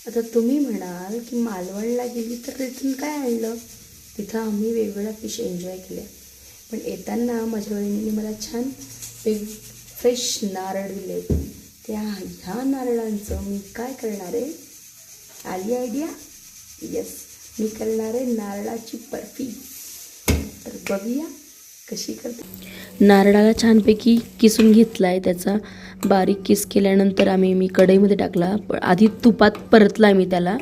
आता तुम्ही म्हणाल की मालवणला गेली तर तिथून काय आणलं? तिथं आम्ही वेगवेगळ्या फिश एन्जॉय केल्या, पण येताना माझ्या वहिनीने मला छान फ्रेश नारळ दिले. ह्या नारळांचं मी काय करणार आहे? आली आयडिया? येस, मी करणार आहे नारळाची बर्फी. तर बघूया कशी करते. नारळाला छानपैकी किसून घेतला आहे. त्याचा बारीक किस केल्यानंतर मी कढईमध्ये टाकला. आधी तुपात परतला आहे मी त्याला,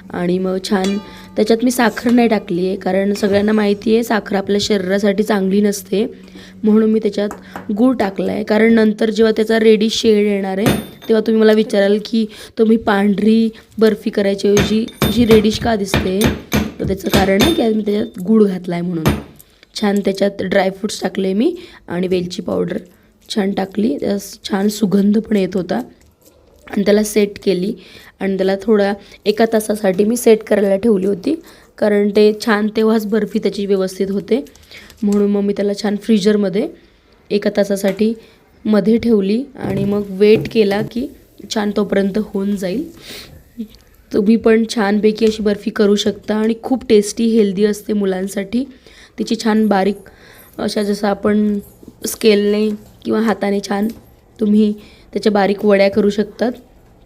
आणि मग छान त्याच्यात मी साखर नाही टाकली आहे, कारण सगळ्यांना माहिती आहे साखर आपल्या शरीरासाठी चांगली नसते. म्हणून मी त्याच्यात गूळ टाकला आहे, कारण नंतर जेव्हा त्याचा रेडी शेड येणार आहे तेव्हा तुम्ही मला विचाराल की तुम्ही पांढरी बर्फी करायच्या ऐवजी अशी रेडिश का दिसते. तर त्याचं कारण आहे की मी त्याच्यात गूळ घातला आहे म्हणून. छान त्याच्यात ड्रायफ्रूट्स टाकले मी, आणि वेलची पावडर छान टाकली. त्या छान सुगंध पण येत होता, आणि त्याला सेट केली. आणि त्याला थोडा 1 तासासाठी मी सेट करायला ठेवली होती, कारण ते छान तेव्हाच बर्फी त्याची व्यवस्थित होते. म्हणून मग मी त्याला छान फ्रीजरमध्ये 1 तासासाठी मध्ये ठेवली, आणि मग वेट केला की छान तोपर्यंत होऊन जाईल. तुम्ही पण छानपैकी अशी बर्फी करू शकता, आणि खूप टेस्टी हेल्दी असते मुलांसाठी. तिची छान बारीक अशा जसं आपण स्केलने किंवा हाताने छान तुम्ही त्याच्या बारीक वड्या करू शकतात,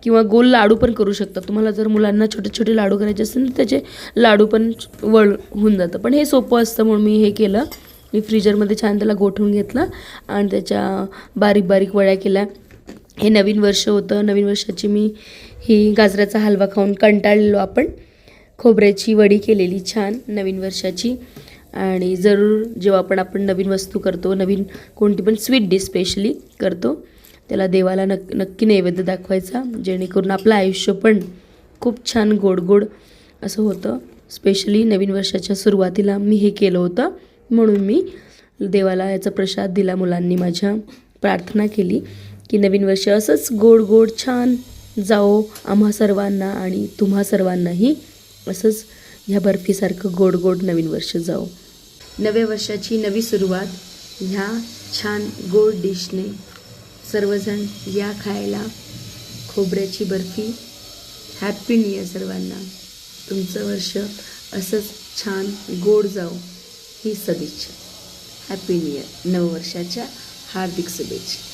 किंवा गोल लाडू पण करू शकतात. तुम्हाला जर मुलांना छोटे छोटे लाडू करायचे असतील तर त्याचे लाडू पण होऊन जातं. पण हे सोपं असतं म्हणून मी हे केलं. मी फ्रीजरमध्ये छान त्याला गोठवून घेतलं आणि त्याच्या बारीक बारीक वड्या केल्या. हे नवीन वर्ष होतं. नवीन वर्षाची मी ही गाजराचा हलवा खाऊन कंटाळलेलो आपण. खोबऱ्याची वडी केलेली छान नवीन वर्षाची. आणि जरूर जेव्हा आपण नवीन वस्तू करतो, नवीन कोणती पण स्वीट डिश स्पेशली करतो, त्याला देवाला नक्की नैवेद्य दाखवायचा, जेणेकरून आपलं आयुष्य पण खूप छान गोड गोड असं होतं. स्पेशली नवीन वर्षाच्या सुरुवातीला मी हे केलं होतं, म्हणून मी देवाला याचा प्रसाद दिला. मुलांनी माझ्या प्रार्थना केली की नवीन वर्ष असंच गोड गोड छान जाओ आम्हा सर्वांना, आणि तुम्हा सर्वांनाही असंच ह्या बर्फीसारखं गोड गोड नवीन वर्ष जाओ. नव्या वर्षाची नवी सुरुवात ह्या छान गोड डिशने. सर्वजण या खायला खोबऱ्याची बर्फी. हॅपी न्यू इयर सर्वांना. तुमचं वर्ष असंच छान गोड जाओ ही सदिच्छा. Happy new year. नववर्षाच्या हार्दिक शुभेच्छा.